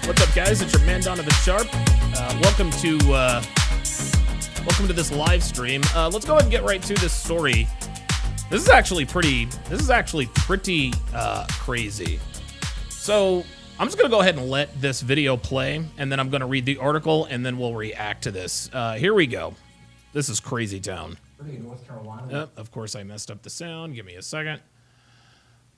What's up, guys? It's your man Donovan Sharp. Welcome to this live stream. Let's go ahead and get right to this story. This is actually pretty crazy. So I'm just gonna go ahead and let this video play, and then I'm gonna read the article, and then we'll react to this. Here we go. This is crazy town. North Carolina. Of course, I messed up the sound. Give me a second.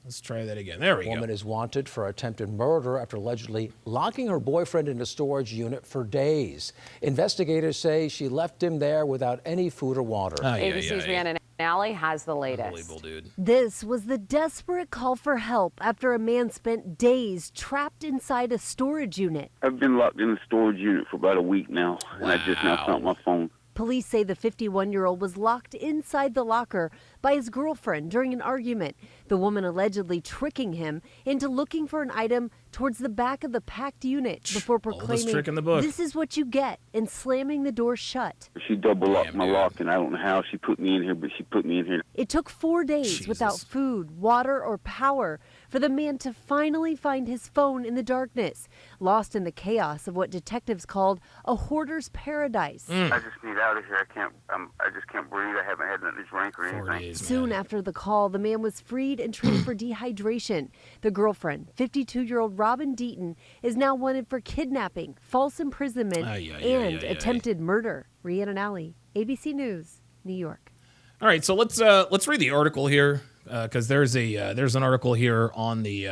Let's try that again. There we go. A woman is wanted for attempted murder after allegedly locking her boyfriend in a storage unit for days. Investigators say she left him there without any food or water. ABC's Rhiannon Alley has the latest. Unbelievable, dude. This was the desperate call for help after a man spent days trapped inside a storage unit. I've been locked in a storage unit for about a week now, and I just now found my phone. Police say the 51-year-old was locked inside the locker by his girlfriend during an argument. The woman allegedly tricking him into looking for an item towards the back of the packed unit before proclaiming, trick in the book. "This is what you get," and slamming the door shut. She double locked Damn, my dude. lock, and I don't know how she put me in here, but she put me in here. It took 4 days without Jesus. food, water, or power for the man to finally find his phone in the darkness, lost in the chaos of what detectives called a hoarder's paradise. I just need out of here. I just can't breathe. I haven't had nothing to drink or 4 anything. days, Soon man. after the call, the man was freed and treated for dehydration. The girlfriend, 52-year-old Robin Deaton, is now wanted for kidnapping, false imprisonment, and attempted murder. Rhiannon Alley, ABC News, New York. All right, so let's read the article here because there's an article here on the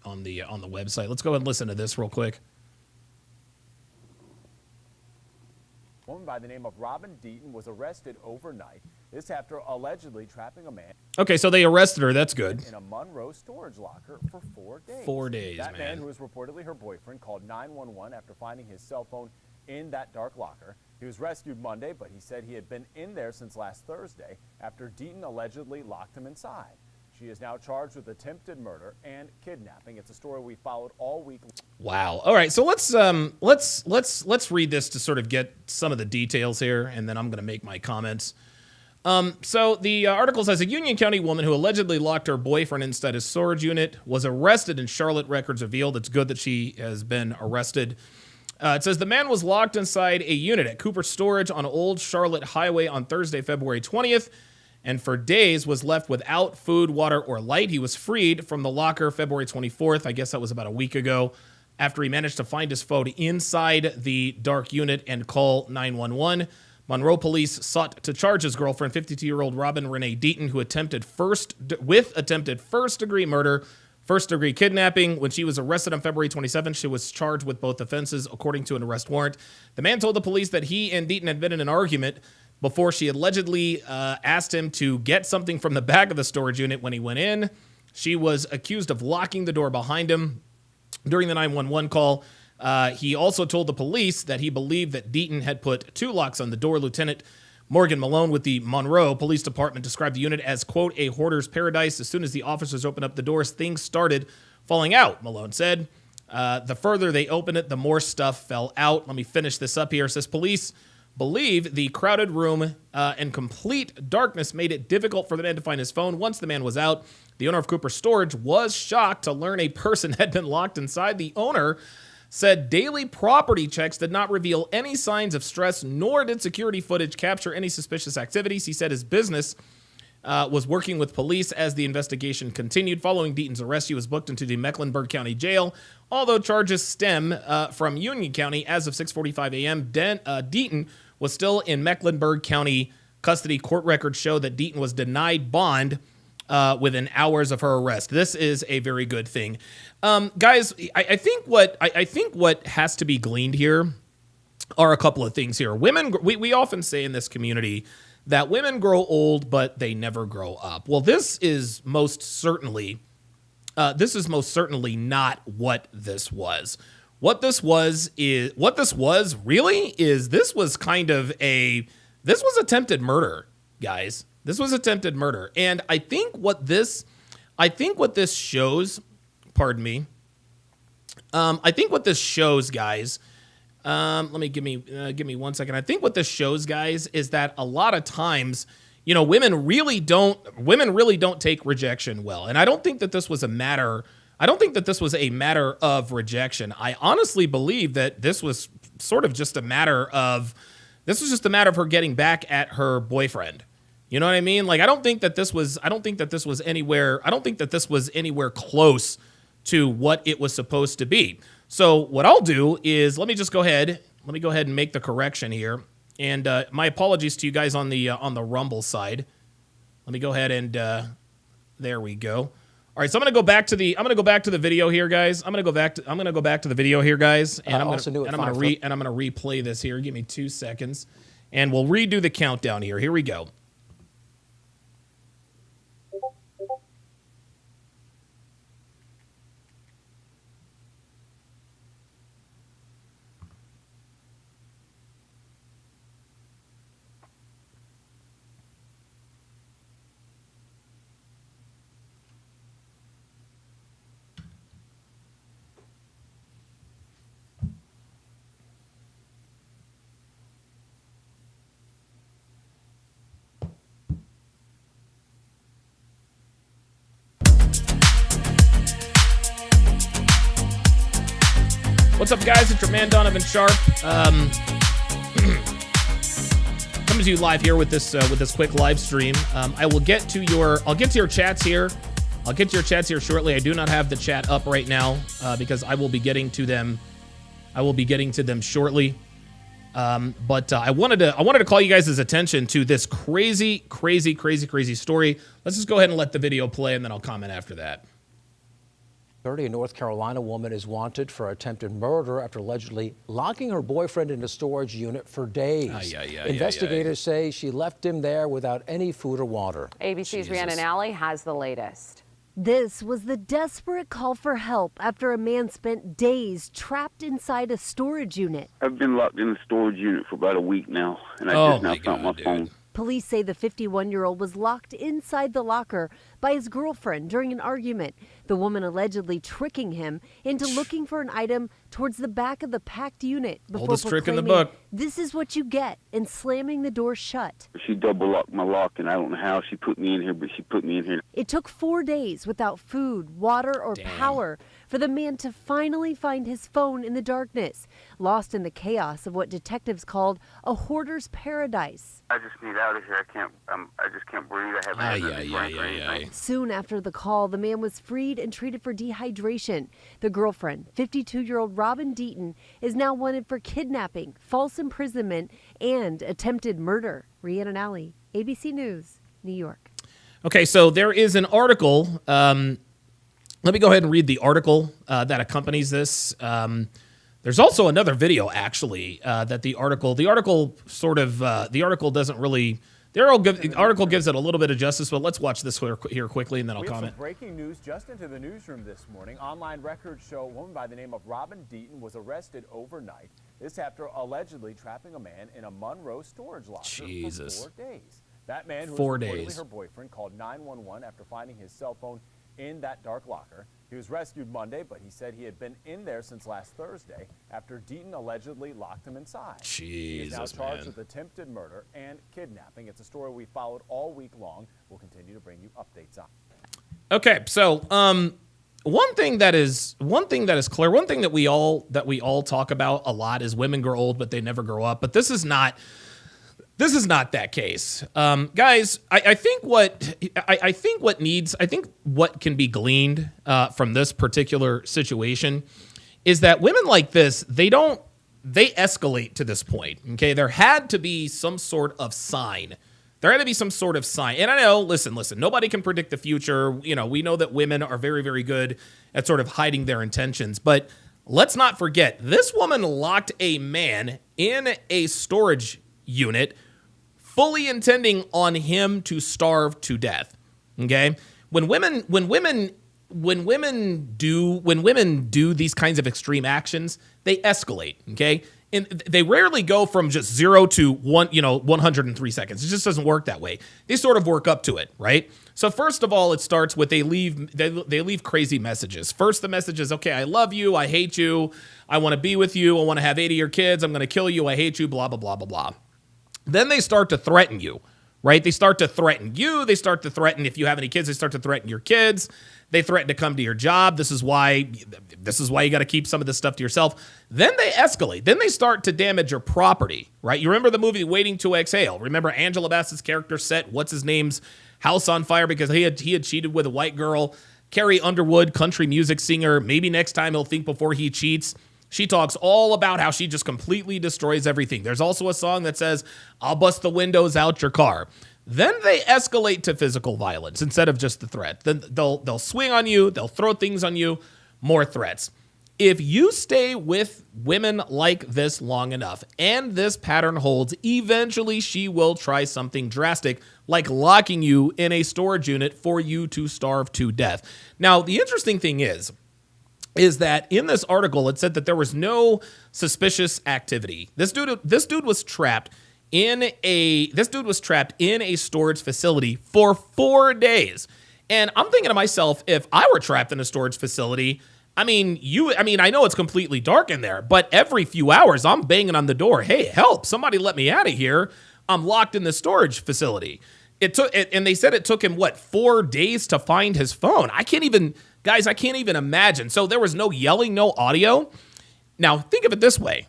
website. Let's go ahead and listen to this real quick. A woman by the name of Robin Deaton was arrested overnight. This after allegedly trapping a man Okay, so they arrested her. That's good. in a Monroe storage locker for 4 days. 4 days, That man, man. who was reportedly her boyfriend, called 911 after finding his cell phone in that dark locker. He was rescued Monday, but he said he had been in there since last Thursday after Deaton allegedly locked him inside. She is now charged with attempted murder and kidnapping. It's a story we followed all week. Wow. All right, so let's read this to sort of get some of the details here, and then I'm going to make my comments. So the article says a Union County woman who allegedly locked her boyfriend inside a storage unit was arrested in Charlotte. Records revealed. It's good that she has been arrested. It says the man was locked inside a unit at Cooper Storage on Old Charlotte Highway on Thursday, February 20th, and for days was left without food, water, or light. He was freed from the locker February 24th. I guess that was about a week ago, after he managed to find his phone inside the dark unit and call 911. Monroe police sought to charge his girlfriend, 52-year-old Robin Renee Deaton, who attempted first-degree murder, first-degree kidnapping. When she was arrested on February 27th, she was charged with both offenses, according to an arrest warrant. The man told the police that he and Deaton had been in an argument before she allegedly asked him to get something from the back of the storage unit when he went in. She was accused of locking the door behind him during the 911 call. He also told the police that he believed that Deaton had put 2 locks on the door. Lieutenant Morgan Malone with the Monroe Police Department described the unit as, quote, a hoarder's paradise. As soon as the officers opened up the doors, things started falling out, Malone said. The further they opened it, the more stuff fell out. Let me finish this up here. It says police believe the crowded room and complete darkness made it difficult for the man to find his phone. Once the man was out, the owner of Cooper Storage was shocked to learn a person had been locked inside. The owner said daily property checks did not reveal any signs of stress, nor did security footage capture any suspicious activities. He said his business was working with police as the investigation continued. Following Deaton's arrest, he was booked into the Mecklenburg County Jail. Although charges stem from Union County, as of 6:45 a.m., Deaton was still in Mecklenburg County custody. Court records show that Deaton was denied bond within hours of her arrest. This is a very good thing. Guys, I think what has to be gleaned here are a couple of things here. Women, we often say in this community that women grow old, but they never grow up. Well, this is most certainly not what this was. What this was attempted murder, guys. This was attempted murder. And I think what this shows, pardon me. I think what this shows, guys, give me 1 second. I think what this shows, guys, is that a lot of times, you know, women really don't take rejection well. And I don't think that this was a matter I don't think that this was a matter of rejection. I honestly believe that this was sort of just a matter of her getting back at her boyfriend. You know what I mean? Like, I don't think that this was anywhere close to what it was supposed to be. So what I'll do is let me go ahead and make the correction here. And my apologies to you guys on the Rumble side. Let me go ahead and there we go. All right, so I'm gonna go back to the video here, guys. I'm gonna go back to the video here, guys, and I'm gonna replay this here. Give me 2 seconds, and we'll redo the countdown here. Here we go. What's up, guys? It's your man Donovan Sharp. Coming to you live here with this quick live stream. I'll get to your chats here. I'll get to your chats here shortly. I do not have the chat up right now because I will be getting to them. Shortly. But I wanted to call you guys' attention to this crazy story. Let's just go ahead and let the video play, and then I'll comment after that. A North Carolina woman is wanted for attempted murder after allegedly locking her boyfriend in a storage unit for days. Investigators say she left him there without any food or water. ABC's Rhiannon Alley has the latest. This was the desperate call for help after a man spent days trapped inside a storage unit. I've been locked in a storage unit for about a week now, and I just now found my phone. Police say the 51-year-old was locked inside the locker by his girlfriend during an argument, the woman allegedly tricking him into looking for an item towards the back of the packed unit before Oldest trick in the proclaiming, book. "This is what you get," and slamming the door shut. She double locked my lock, and I don't know how she put me in here, but she put me in here. It took 4 days without food, water, or power for the man to finally find his phone in the darkness, lost in the chaos of what detectives called a hoarder's paradise. I just need out of here. I just can't breathe. I haven't had nothing to drink or anything. Soon after the call, the man was freed and treated for dehydration. The girlfriend, 52-year-old Robin Deaton, is now wanted for kidnapping, false imprisonment, and attempted murder. Rhiannon Alley, ABC News, New York. Okay, so there is an article. Let me go ahead and read the article that accompanies this. There's also another video, actually, that the article doesn't really. The article gives it a little bit of justice, but let's watch this here quickly, and then I'll comment. Some breaking news just into the newsroom this morning. Online records show a woman by the name of Robin Deaton was arrested overnight. This after allegedly trapping a man in a Monroe storage locker for 4 days. That man, who was reportedly her boyfriend, called 911 after finding his cell phone in that dark locker. He was rescued Monday, but he said he had been in there since last Thursday after Deaton allegedly locked him inside. He is now charged with attempted murder and kidnapping. It's a story we followed all week long. We'll continue to bring you updates on. Okay, so one thing that is clear, one thing that we all talk about a lot is women grow old, but they never grow up. But this is not that case, guys. I think what can be gleaned from this particular situation is that women like this, they escalate to this point. Okay, there had to be some sort of sign. And I know, listen, nobody can predict the future. You know, we know that women are very, very good at sort of hiding their intentions, but let's not forget, this woman locked a man in a storage unit, fully intending on him to starve to death. Okay? When women do these kinds of extreme actions, they escalate, okay? And they rarely go from just 0 to 103 seconds. It just doesn't work that way. They sort of work up to it, right? So first of all, it starts with they leave crazy messages. First, the message is, okay, I love you, I hate you, I want to be with you, I want to have 8 of your kids, I'm going to kill you, I hate you, blah, blah, blah, blah, blah. Then they start to threaten you, right? They start to threaten you. They start to threaten, if you have any kids, they start to threaten your kids. They threaten to come to your job. This is why you got to keep some of this stuff to yourself. Then they escalate. Then they start to damage your property, right? You remember the movie Waiting to Exhale. Remember Angela Bassett's character set what's his name's house on fire because he had cheated with a white girl. Carrie Underwood, country music singer. Maybe next time he'll think before he cheats. She talks all about how she just completely destroys everything. There's also a song that says, "I'll bust the windows out your car." Then they escalate to physical violence instead of just the threat. Then they'll swing on you, they'll throw things on you, more threats. If you stay with women like this long enough and this pattern holds, eventually she will try something drastic like locking you in a storage unit for you to starve to death. Now, the interesting thing is that in this article, it said that there was no suspicious activity. This dude was trapped in a storage facility for 4 days. And I'm thinking to myself, if I were trapped in a storage facility, I know it's completely dark in there, but every few hours I'm banging on the door. Hey, help, somebody let me out of here. I'm locked in the storage facility. And they said it took him 4 days to find his phone. I can't even imagine. So there was no yelling, no audio. Now think of it this way.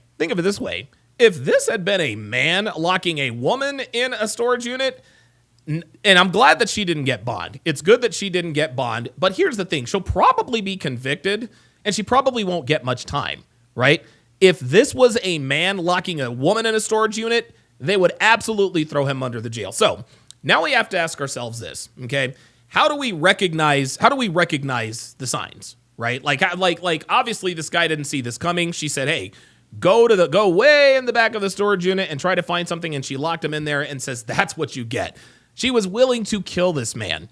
If this had been a man locking a woman in a storage unit, and I'm glad that she didn't get bond. It's good that she didn't get bond. But here's the thing. She'll probably be convicted, and she probably won't get much time, right? If this was a man locking a woman in a storage unit, they would absolutely throw him under the jail. So now we have to ask ourselves this, okay? How do we recognize the signs, right? Like obviously this guy didn't see this coming. She said, hey, go way in the back of the storage unit and try to find something. And she locked him in there and says, that's what you get. She was willing to kill this man.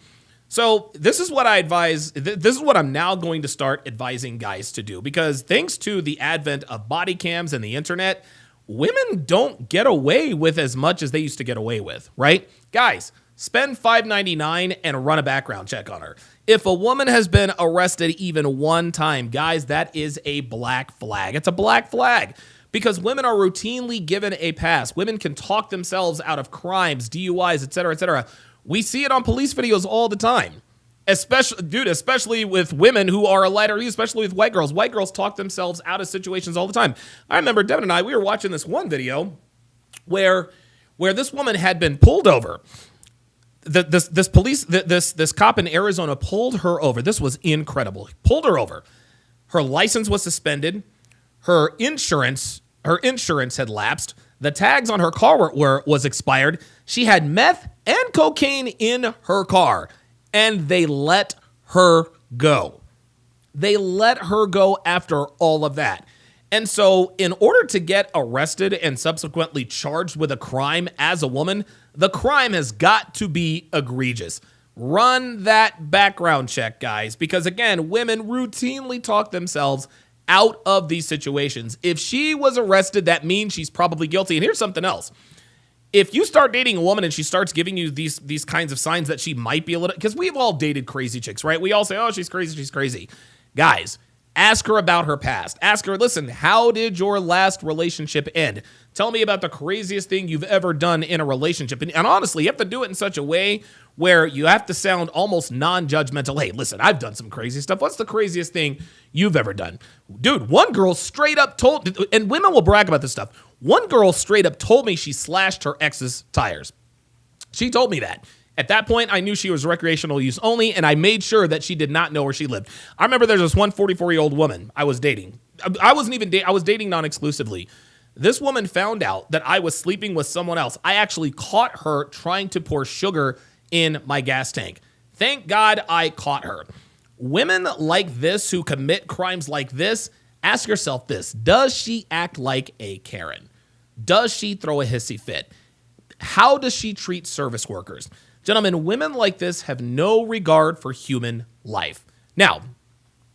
So this is what I advise. This is what I'm now going to start advising guys to do, because thanks to the advent of body cams and the internet, women don't get away with as much as they used to get away with, right? Guys, spend $5.99 and run a background check on her. If a woman has been arrested even one time, guys, that is a black flag. It's a black flag because women are routinely given a pass. Women can talk themselves out of crimes, DUIs, et cetera, et cetera. We see it on police videos all the time. Especially with women who are a lighter use, especially with white girls. White girls talk themselves out of situations all the time. I remember Devin and I, we were watching this one video where this woman had been pulled over. This cop in Arizona pulled her over. This was incredible. He pulled her over. Her license was suspended. Her insurance had lapsed. The tags on her car was expired. She had meth and cocaine in her car, and they let her go. They let her go after all of that. And so in order to get arrested and subsequently charged with a crime as a woman, the crime has got to be egregious. Run that background check, guys, because again, women routinely talk themselves out of these situations. If she was arrested, that means she's probably guilty. And here's something else. If you start dating a woman and she starts giving you these kinds of signs that she might be a little, because we've all dated crazy chicks, right? We all say, oh, she's crazy. Guys, ask her about her past. Ask her, listen, how did your last relationship end? Tell me about the craziest thing you've ever done in a relationship. And honestly, you have to do it in such a way where you have to sound almost non-judgmental. Hey, listen, I've done some crazy stuff. What's the craziest thing you've ever done? Dude, one girl straight up told, and women will brag about this stuff. One girl straight up told me she slashed her ex's tires. She told me that. At that point, I knew she was recreational use only, and I made sure that she did not know where she lived. I remember there's this one 44-year-old woman I was dating. I was dating non-exclusively. This woman found out that I was sleeping with someone else. I actually caught her trying to pour sugar in my gas tank. Thank God I caught her. Women like this who commit crimes like this, ask yourself this. Does she act like a Karen? Does she throw a hissy fit? How does she treat service workers? Gentlemen, women like this have no regard for human life. Now,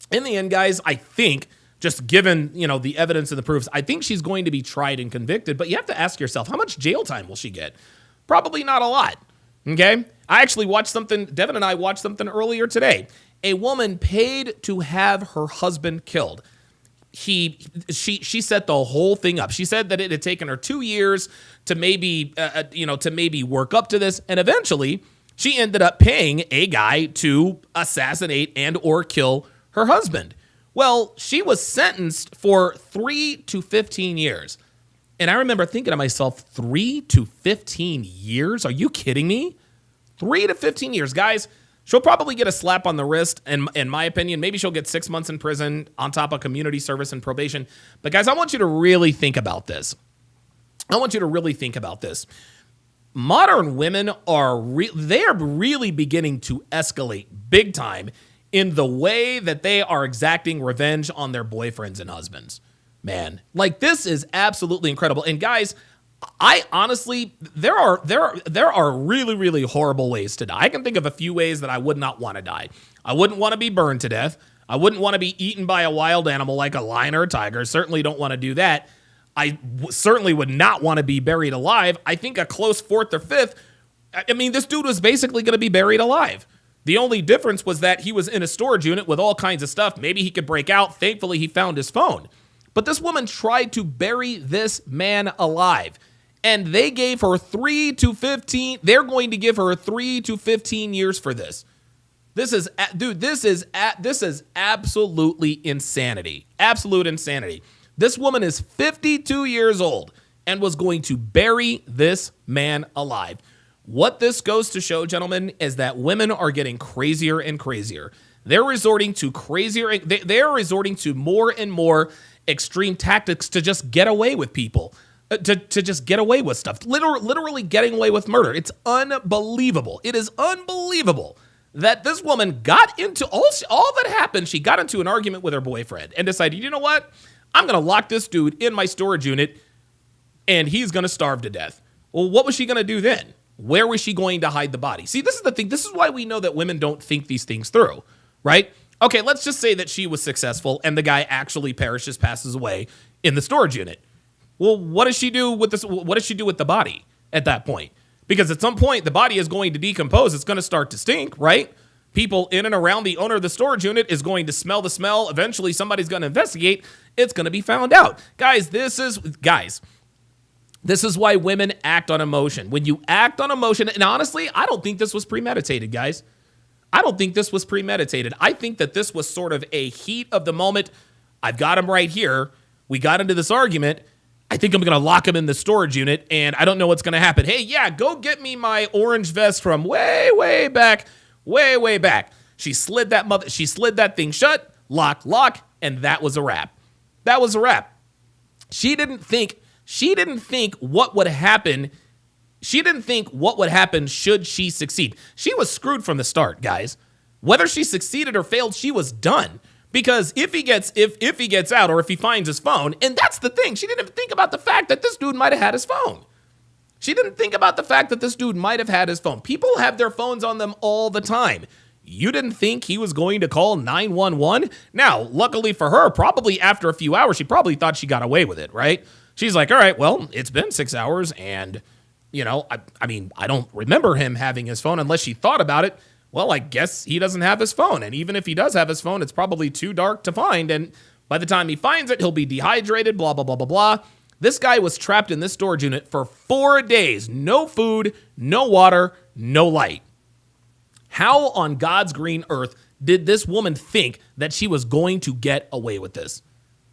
in the end, guys, I think, just given, the evidence and the proofs, I think she's going to be tried and convicted, but you have to ask yourself, how much jail time will she get? Probably not a lot, okay? I actually watched something, Devin and I watched something earlier today. A woman paid to have her husband killed. she set the whole thing up. She said that it had taken her 2 years to maybe work up to this, and eventually she ended up paying a guy to assassinate and or kill her husband. Well, she was sentenced for 3 to 15 years. And I remember thinking to myself, 3 to 15 years? Are you kidding me? 3 to 15 years. Guys, she'll probably get a slap on the wrist, and in my opinion, maybe she'll get 6 months in prison on top of community service and probation. But guys, I want you to really think about this. Modern women are really beginning to escalate big time in the way that they are exacting revenge on their boyfriends and husbands. Man, like, this is absolutely incredible. And guys, I honestly, there are really, really horrible ways to die. I can think of a few ways that I would not want to die. I wouldn't want to be burned to death. I wouldn't want to be eaten by a wild animal like a lion or a tiger. Certainly don't want to do that. I certainly would not want to be buried alive. I think a close fourth or fifth. I mean, this dude was basically going to be buried alive. The only difference was that he was in a storage unit with all kinds of stuff. Maybe he could break out. Thankfully, he found his phone. But this woman tried to bury this man alive. And they gave her 3 to 15. They're going to give her 3 to 15 years for this. This is absolutely insanity. Absolute insanity. This woman is 52 years old and was going to bury this man alive. What this goes to show, gentlemen, is that women are getting crazier and crazier. They're resorting to they're resorting to more and more extreme tactics to just get away with people, to just get away with stuff. Literally getting away with murder. It's unbelievable. It is unbelievable that this woman got into all that happened. She got into an argument with her boyfriend and decided, you know what? I'm going to lock this dude in my storage unit and he's going to starve to death. Well, what was she going to do then? Where was she going to hide the body? See, this is the thing. This is why we know that women don't think these things through, right? Okay, let's just say that she was successful and the guy actually passes away in the storage unit. Well, what does she do with this? What does she do with the body at that point? Because at some point, the body is going to decompose. It's going to start to stink, right? People in and around the owner of the storage unit is going to smell the smell. Eventually, somebody's going to investigate. It's going to be found out. Guys, this is why women act on emotion. When you act on emotion, and honestly, I don't think this was premeditated, guys. I don't think this was premeditated. I think that this was sort of a heat of the moment. I've got him right here. We got into this argument. I think I'm going to lock him in the storage unit, and I don't know what's going to happen. Hey, yeah, go get me my orange vest from way, way back, way, way back. She slid that thing shut, lock, and that was a wrap. That was a wrap. She didn't think what would happen. She didn't think what would happen should she succeed. She was screwed from the start, guys. Whether she succeeded or failed, she was done. Because if he gets out or if he finds his phone, and that's the thing, she didn't even think about the fact that this dude might have had his phone. She didn't think about the fact that this dude might have had his phone. People have their phones on them all the time. You didn't think he was going to call 911? Now, luckily for her, probably after a few hours, she probably thought she got away with it, right? She's like, all right, well, it's been 6 hours, and, you know, I mean, I don't remember him having his phone unless she thought about it. Well, I guess he doesn't have his phone, and even if he does have his phone, it's probably too dark to find, and by the time he finds it, he'll be dehydrated, blah, blah, blah, blah, blah. This guy was trapped in this storage unit for 4 days. No food, no water, no light. How on God's green earth did this woman think that she was going to get away with this?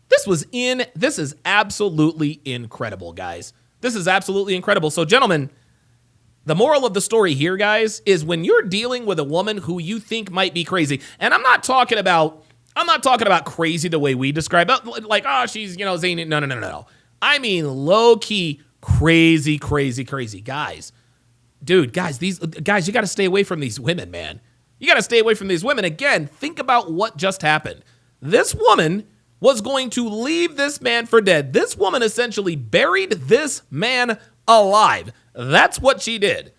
This is absolutely incredible, guys. This is absolutely incredible. So, gentlemen, the moral of the story here, guys, is when you're dealing with a woman who you think might be crazy, and I'm not talking about crazy the way we describe it, like, oh, she's, zany. No. I mean, low-key crazy. Guys, you got to stay away from these women, man. You got to stay away from these women. Again, think about what just happened. This woman was going to leave this man for dead. This woman essentially buried this man alive. That's what she did.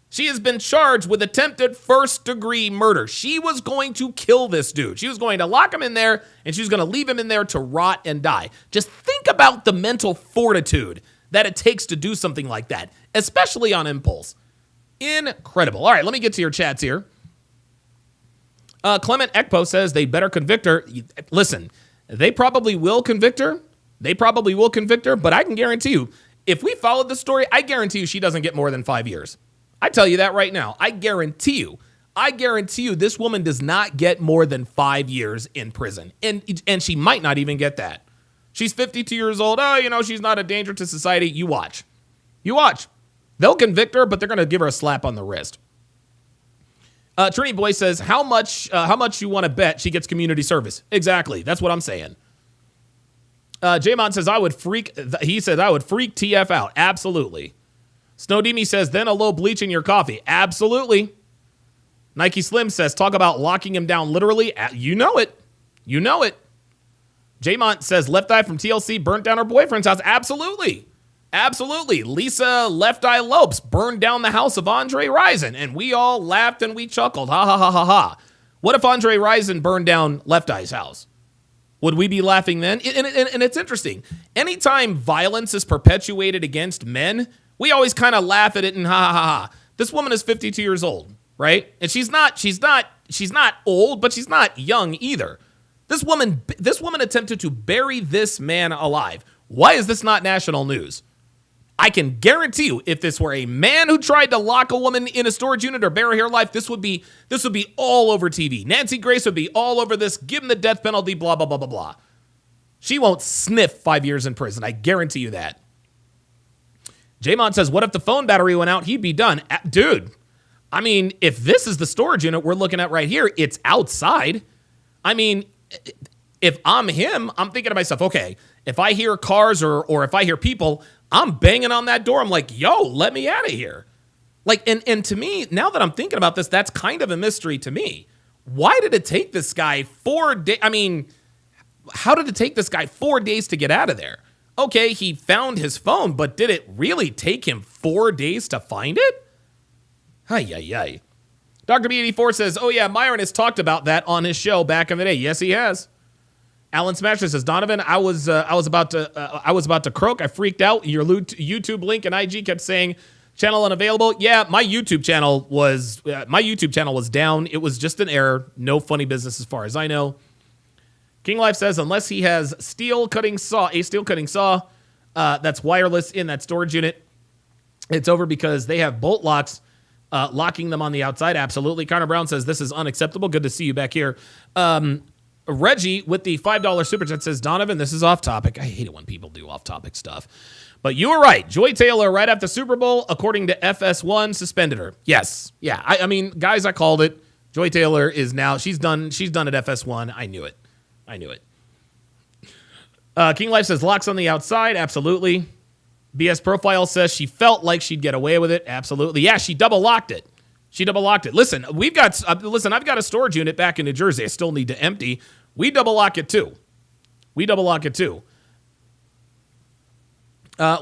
She has been charged with attempted first-degree murder. She was going to kill this dude. She was going to lock him in there, and she was going to leave him in there to rot and die. Just think about the mental fortitude that it takes to do something like that, especially on impulse. Incredible. All right, let me get to your chats here. Clement Ekpo says they better convict her. Listen, They probably will convict her. But I can guarantee you, if we followed the story, I guarantee you she doesn't get more than 5 years. I tell you that right now. I guarantee you this woman does not get more than 5 years in prison. And she might not even get that. She's 52 years old. Oh, she's not a danger to society. You watch. They'll convict her, but they're going to give her a slap on the wrist. Trini Boy says, how much you want to bet she gets community service? Exactly. That's what I'm saying. J-Mon says, I would freak TF out. Absolutely. Snowdemi says, then a little bleach in your coffee. Absolutely. Nike Slim says, talk about locking him down literally. You know it. J-Mont says, Left Eye from TLC burnt down her boyfriend's house. Absolutely. Lisa Left Eye Lopes burned down the house of Andre Rison, and we all laughed and we chuckled. Ha, ha, ha, ha, ha. What if Andre Rison burned down Left Eye's house? Would we be laughing then? And it's interesting. Anytime violence is perpetuated against men, we always kind of laugh at it and ha, ha, ha, ha. This woman is 52 years old, right? And she's not old, but she's not young either. This woman attempted to bury this man alive. Why is this not national news? I can guarantee you, if this were a man who tried to lock a woman in a storage unit or bury her alive, this would be all over TV. Nancy Grace would be all over this. Give him the death penalty, blah, blah, blah, blah, blah. She won't sniff 5 years in prison. I guarantee you that. J-Mon says, what if the phone battery went out? He'd be done. Dude, I mean, if this is the storage unit we're looking at right here, it's outside. I mean, if I'm him, I'm thinking to myself, okay, if I hear cars or if I hear people, I'm banging on that door. I'm like, yo, let me out of here. Like, and to me, now that I'm thinking about this, that's kind of a mystery to me. Why did it take this guy 4 days? I mean, how did it take this guy 4 days to get out of there? Okay, he found his phone, but did it really take him 4 days to find it? Ay. Dr. B84 says, oh yeah, Myron has talked about that on his show back in the day. Yes, he has. Alan Smasher says, Donovan, I was about to croak. I freaked out. Your YouTube link and IG kept saying channel unavailable. Yeah, my YouTube channel was down. It was just an error. No funny business as far as I know. King Life says, unless he has a steel cutting saw that's wireless in that storage unit, it's over because they have bolt locks locking them on the outside. Absolutely. Connor Brown says, this is unacceptable. Good to see you back here. Reggie with the $5 super chat says, Donovan, this is off topic. I hate it when people do off topic stuff. But you were right. Joy Taylor, right after Super Bowl, according to FS1, suspended her. Yes. Yeah. I mean, guys, I called it. Joy Taylor is now, she's done at FS1. I knew it. King Life says, locks on the outside. Absolutely. BS Profile says she felt like she'd get away with it. Absolutely. Yeah, she double locked it. Listen, I've got a storage unit back in New Jersey. I still need to empty. We double lock it too.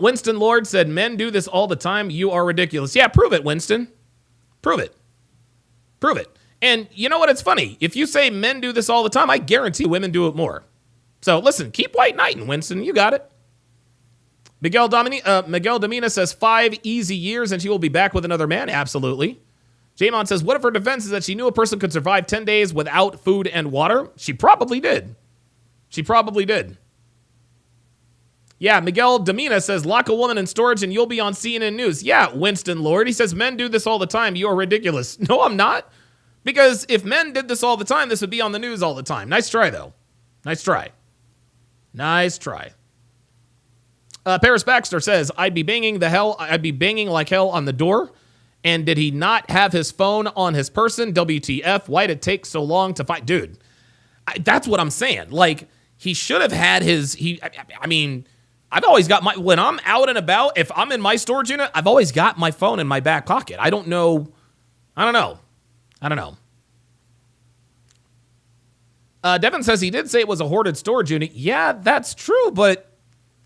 Winston Lord said, men do this all the time. You are ridiculous. Yeah, prove it, Winston. Prove it. And you know what? It's funny. If you say men do this all the time, I guarantee women do it more. So listen, keep white knighting, Winston. You got it. Miguel Domina says 5 easy years and she will be back with another man. Absolutely. J-Mon says, what if her defense is that she knew a person could survive 10 days without food and water? She probably did. Yeah, Miguel Domina says, lock a woman in storage and you'll be on CNN News. Yeah, Winston Lord. He says, men do this all the time. You are ridiculous. No, I'm not. Because if men did this all the time, this would be on the news all the time. Nice try, though. Nice try. Paris Baxter says, I'd be banging like hell on the door. And did he not have his phone on his person? WTF? Why'd it take so long to find? Dude, that's what I'm saying. Like, he should have had I've always got when I'm out and about, if I'm in my storage unit, I've always got my phone in my back pocket. I don't know. Devin says he did say it was a hoarded storage unit. Yeah, that's true, but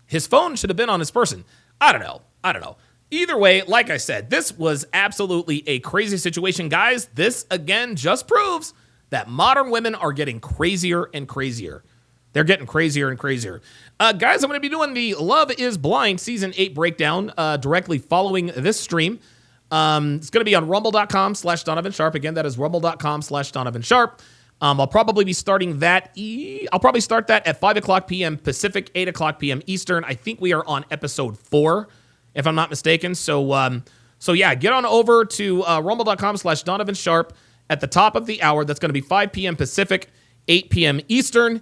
his phone should have been on his person. I don't know. Either way, like I said, this was absolutely a crazy situation. Guys, this again just proves that modern women are getting crazier and crazier. They're getting crazier and crazier. Guys, I'm going to be doing the Love is Blind Season 8 breakdown directly following this stream. It's going to be on rumble.com/Donovan Sharp. Again, that is rumble.com/Donovan Sharp. I'll probably be starting that. I'll probably start that at 5 o'clock p.m. Pacific, 8 o'clock p.m. Eastern. I think we are on episode 4, if I'm not mistaken. So yeah, get on over to rumble.com/Donovan Sharp at the top of the hour. That's going to be 5 p.m. Pacific, 8 p.m. Eastern.